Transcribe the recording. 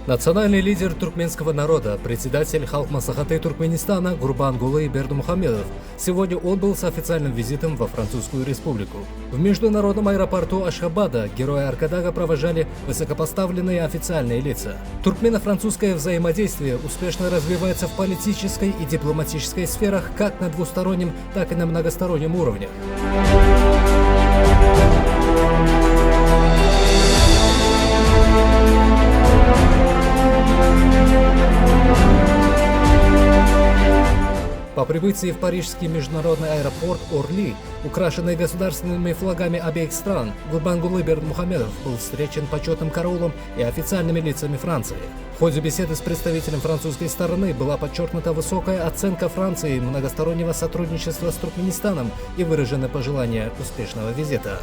Национальный лидер туркменского народа, председатель Халк Маслихаты Туркменистана Гурбангулы Бердымухамедов сегодня отбыл с официальным визитом во Французскую республику. В международном аэропорту Ашхабада героя Аркадага провожали высокопоставленные официальные лица. Туркмено-французское взаимодействие успешно развивается в политической и дипломатической сферах как на двустороннем, так и на многостороннем уровнях. По прибытии в парижский международный аэропорт Орли, украшенный государственными флагами обеих стран, Гурбангулы Бердымухамедов был встречен почетным караулом и официальными лицами Франции. В ходе беседы с представителем французской стороны была подчеркнута высокая оценка Франции многостороннего сотрудничества с Туркменистаном и выражены пожелания успешного визита.